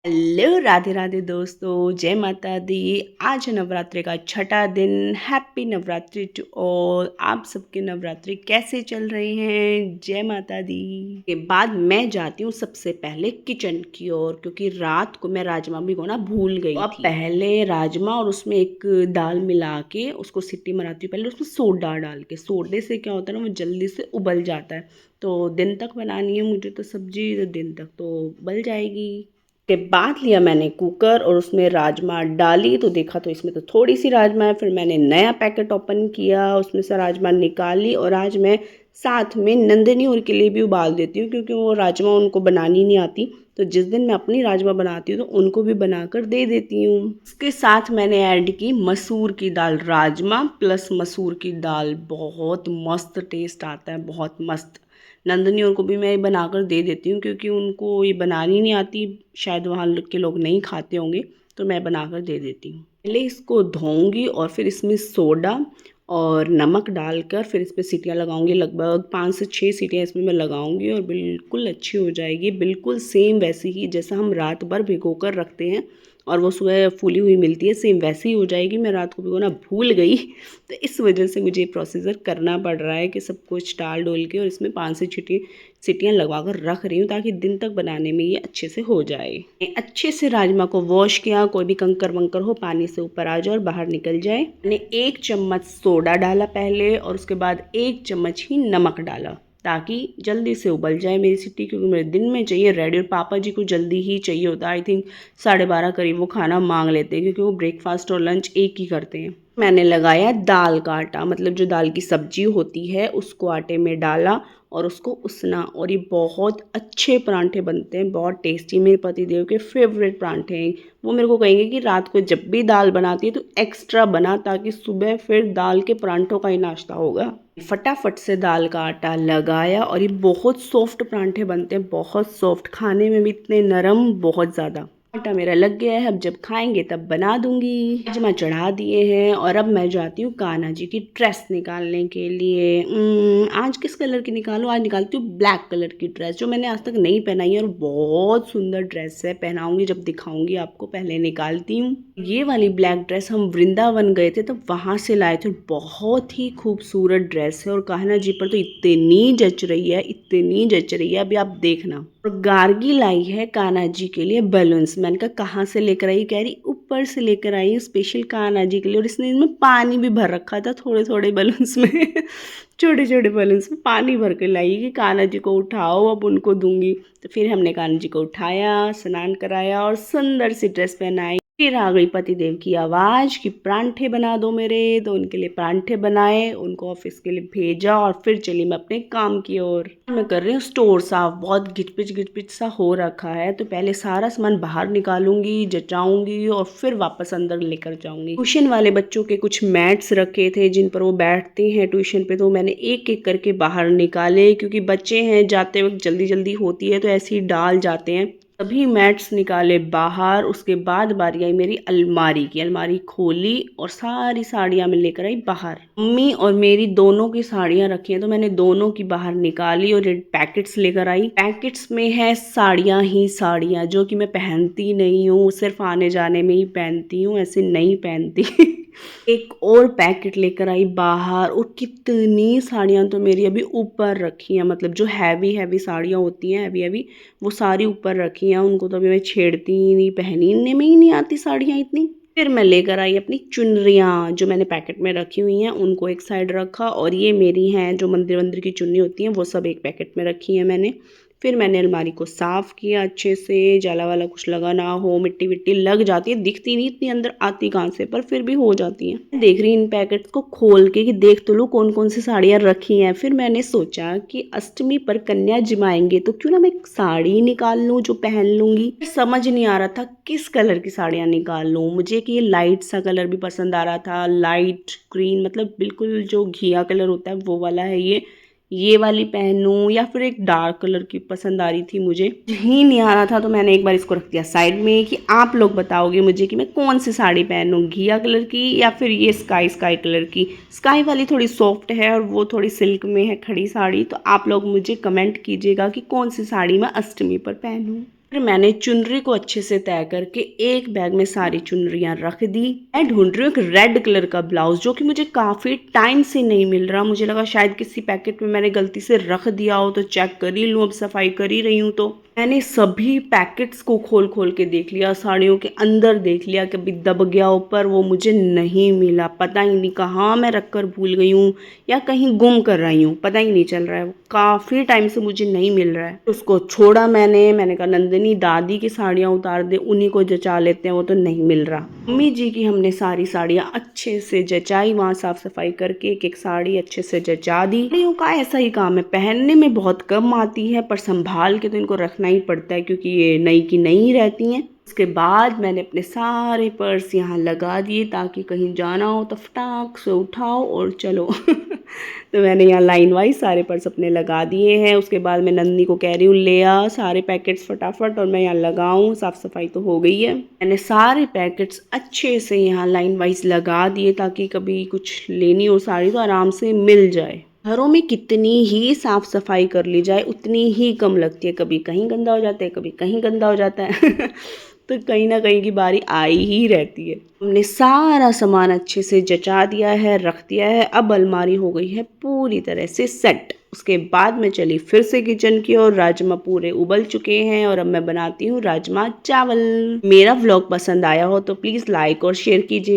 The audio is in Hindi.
हेलो राधे राधे दोस्तों, जय माता दी। आज है नवरात्रि का छठा दिन। Happy Navratri to all. आप सबके नवरात्रि कैसे चल रहे हैं? जय माता दी। के बाद मैं जाती हूँ सबसे पहले किचन की ओर, क्योंकि रात को मैं राजमा भिगोना भूल गई थी। पहले राजमा और उसमें एक दाल मिला के उसको सीटी मराती हूँ। पहले उसमें सोडा डाल के, सोडे से क्या होता है ना, वो जल्दी से उबल जाता है। तो दिन तक बनानी है मुझे तो सब्जी, तो दिन तक तो उबल जाएगी। के बाद लिया मैंने कुकर और उसमें राजमा डाली, तो देखा तो इसमें तो थोड़ी सी राजमा है। फिर मैंने नया पैकेट ओपन किया, उसमें से राजमा निकाली। और आज मैं साथ में नंदनी और के लिए भी उबाल देती हूँ, क्योंकि वो राजमा उनको बनानी नहीं आती। तो जिस दिन मैं अपनी राजमा बनाती हूँ तो उनको भी बनाकर दे देती हूँ। इसके साथ मैंने ऐड की मसूर की दाल। राजमा प्लस मसूर की दाल, बहुत मस्त टेस्ट आता है, बहुत मस्त। नंदनी और को भी मैं बनाकर दे देती हूँ, क्योंकि उनको ये बनानी नहीं आती, शायद वहाँ के लोग नहीं खाते होंगे, तो मैं बनाकर दे देती हूँ। पहले इसको धोऊंगी और फिर इसमें सोडा और नमक डालकर फिर इस पर सीटियाँ लगाऊंगी। लगभग 5 से 6 सीटियाँ इसमें मैं लगाऊंगी और बिल्कुल अच्छी हो जाएगी। बिल्कुल सेम वैसी ही जैसा हम रात भर भिगो कर रखते हैं और वो सुबह फूली हुई मिलती है, सेम वैसी ही हो जाएगी। मैं रात को भिगोना भूल गई, तो इस वजह से मुझे ये प्रोसीजर करना पड़ रहा है कि सब कुछ डाल डोल के और इसमें 5 से 6 सीटियाँ लगवा कर रख रही हूँ, ताकि दिन तक बनाने में ये अच्छे से हो जाए। अच्छे से राजमा को वॉश किया, कोई भी कंकर वंकर हो पानी से ऊपर आ जाए और बाहर निकल जाए। मैंने 1 चम्मच सोडा डाला पहले, और उसके बाद 1 चम्मच ही नमक डाला, ताकि जल्दी से उबल जाए मेरी सीटी, क्योंकि मेरे दिन में चाहिए रेडी। और पापा जी को जल्दी ही चाहिए होता है। आई थिंक 12:30 करीब वो खाना मांग लेते हैं, क्योंकि वो ब्रेकफास्ट और लंच एक ही करते हैं। मैंने लगाया दाल का आटा, मतलब जो दाल की सब्जी होती है उसको आटे में डाला और उसको उसना। और ये बहुत अच्छे परांठे बनते हैं, बहुत टेस्टी। मेरे पतिदेव के फेवरेट परांठे हैं। वो मेरे को कहेंगे कि रात को जब भी दाल बनाती है तो एक्स्ट्रा बना, ताकि सुबह फिर दाल के परांठों का ही नाश्ता होगा। फटाफट से दाल का आटा लगाया और ये बहुत सॉफ्ट परांठे बनते हैं, बहुत सॉफ्ट, खाने में भी इतने नरम, बहुत ज़्यादा। आटा मेरा लग गया है, अब जब खाएंगे तब बना दूंगी। राजमा चढ़ा दिए हैं और अब मैं जाती हूँ कान्हा जी की ड्रेस निकालने के लिए। आज किस कलर की निकालूँ? आज निकालती हूँ ब्लैक कलर की ड्रेस, जो मैंने आज तक नहीं पहनाई है और बहुत सुंदर ड्रेस है। पहनाऊंगी जब दिखाऊंगी आपको, पहले निकालती हूँ। ये वाली ब्लैक ड्रेस हम वृंदावन गए थे तब वहाँ से लाए थे। बहुत ही खूबसूरत ड्रेस है और कान्हा जी पर तो इतनी जच रही है, इतनी जच रही है, अभी आप देखना। और गार्गी लाई है कान्हा जी के लिए बलून्स। मैंने कहा कहाँ से लेकर आई? कह रही ऊपर से लेकर आई हूँ स्पेशल कान्हा जी के लिए। और इसने इनमें पानी भी भर रखा था, थोड़े थोड़े बलून्स में छोटे छोटे बलून्स में पानी भर के लाई कि कान्हा जी को उठाओ, अब उनको दूंगी। तो फिर हमने कान्हा जी को उठाया, स्नान कराया और सुंदर सी ड्रेस पहनाई। फिर आ गई पतिदेव की आवाज़ कि परांठे बना दो मेरे। तो उनके लिए परांठे बनाए, उनको ऑफिस के लिए भेजा और फिर चली मैं अपने काम की ओर। मैं कर रही हूँ स्टोर साफ, बहुत घिचपिच घिचपिच सा हो रखा है। तो पहले सारा सामान बाहर निकालूंगी, जचाऊंगी और फिर वापस अंदर लेकर जाऊंगी। ट्यूशन वाले बच्चों के कुछ मैट्स रखे थे जिन पर वो बैठते हैं ट्यूशन पे, तो मैंने एक एक करके बाहर निकाले, क्योंकि बच्चे हैं, जाते वक्त जल्दी जल्दी होती है तो ऐसे ही डाल जाते हैं। सभी मैट्स निकाले बाहर। उसके बाद बारी आई मेरी अलमारी की। अलमारी खोली और सारी साड़ियाँ मैं लेकर आई बाहर। मम्मी और मेरी दोनों की साड़ियाँ रखी हैं, तो मैंने दोनों की बाहर निकाली और पैकेट्स लेकर आई। पैकेट्स में है साड़ियाँ ही साड़ियाँ, जो कि मैं पहनती नहीं हूँ, सिर्फ आने जाने में ही पहनती हूँ, ऐसे नहीं पहनती एक और पैकेट लेकर आई बाहर। और कितनी साड़ियाँ तो मेरी अभी ऊपर रखी हैं, मतलब जो हैवी हैवी साड़ियाँ होती हैं, हैवी हैवी, वो सारी ऊपर रखी हैं। उनको तो अभी मैं छेड़ती ही नहीं, पहनने में ही नहीं आती साड़ियाँ इतनी। फिर मैं लेकर आई अपनी चुनरियाँ, जो मैंने पैकेट में रखी हुई हैं उनको एक साइड रखा, और ये मेरी हैं जो मंदिर वंदिर की चुन्नी होती हैं, वो सब एक पैकेट में रखी हैं मैंने। फिर मैंने अलमारी को साफ़ किया अच्छे से, जाला वाला कुछ लगा ना हो, मिट्टी विट्टी लग जाती है, दिखती नहीं इतनी, अंदर आती कहाँ से, पर फिर भी हो जाती हैं। देख रही इन पैकेट्स को खोल के कि देख तो लो कौन कौन सी साड़ियाँ रखी हैं। फिर मैंने सोचा कि अष्टमी पर कन्या जिमाएंगे, तो क्यों ना मैं एक साड़ी निकाल लूँ जो पहन लूँगी। समझ नहीं आ रहा था किस कलर की साड़ियाँ निकाल लूँ। मुझे कि ये लाइट सा कलर भी पसंद आ रहा था, लाइट ग्रीन, मतलब बिल्कुल जो घिया कलर होता है वो वाला है ये वाली पहनूं, या फिर एक डार्क कलर की पसंद आ रही थी मुझे। ही नहीं आ रहा था, तो मैंने एक बार इसको रख दिया साइड में कि आप लोग बताओगे मुझे कि मैं कौन सी साड़ी पहनूं, घिया कलर की या फिर ये स्काई स्काई कलर की। स्काई वाली थोड़ी सॉफ्ट है और वो थोड़ी सिल्क में है खड़ी साड़ी। तो आप लोग मुझे कमेंट कीजिएगा कि कौन सी साड़ी मैं अष्टमी पर पहनूं। फिर मैंने चुनरी को अच्छे से तय करके एक बैग में सारी चुनरियाँ रख दी। मैं ढूंढ रही हूँ एक रेड कलर का ब्लाउज जो कि मुझे काफ़ी टाइम से नहीं मिल रहा। मुझे लगा शायद किसी पैकेट में मैंने गलती से रख दिया हो, तो चेक कर ही लूँ, अब सफाई कर ही रही हूँ। तो मैंने सभी पैकेट्स को खोल खोल के देख लिया, साड़ियों के अंदर देख लिया, कभी दब गया ऊपर, वो मुझे नहीं मिला। पता ही नहीं कहाँ मैं रख कर भूल गई हूँ या कहीं गुम कर रही हूँ, पता ही नहीं चल रहा है। काफ़ी टाइम से मुझे नहीं मिल रहा है। उसको छोड़ा मैंने कहा नंदिनी दादी की साड़ियाँ उतार दे, उन्हीं को जचा लेते हैं, वो तो नहीं मिल रहा। मम्मी जी की हमने सारी साड़ियाँ अच्छे से जचाई, वहाँ साफ सफाई करके एक एक साड़ी अच्छे से जचा दी। साड़ियों का ऐसा ही काम है, पहनने में बहुत कम आती है पर संभाल के तो इनको रखना ही पड़ता है क्योंकि ये नई की नई रहती हैं। उसके बाद मैंने अपने सारे पर्स यहाँ लगा दिए ताकि कहीं जाना हो तो फटाक से उठाओ और चलो। तो मैंने यहाँ लाइन वाइज सारे पर्स अपने लगा दिए हैं। उसके बाद मैं नंदनी को कह रही हूँ ले आ सारे पैकेट्स फटाफट और मैं यहाँ लगाऊँ। साफ़ सफाई तो हो गई है, मैंने सारे पैकेट्स अच्छे से यहाँ लाइन वाइज लगा दिए ताकि कभी कुछ लेनी हो साड़ी तो आराम से मिल जाए। घरों में कितनी ही साफ सफाई कर ली जाए उतनी ही कम लगती है, कभी कहीं गंदा हो जाता है, कभी कहीं गंदा हो जाता है। तो कहीं ना कहीं की बारी आई ही रहती है। हमने सारा सामान अच्छे से जचा दिया है, रख दिया है। अब अलमारी हो गई है पूरी तरह से सेट। उसके बाद मैं चली फिर से किचन की ओर। राजमा पूरे उबल चुके हैं और अब मैं बनाती हूँ राजमा चावल। मेरा व्लॉग पसंद आया हो तो प्लीज़ लाइक और शेयर कीजिए।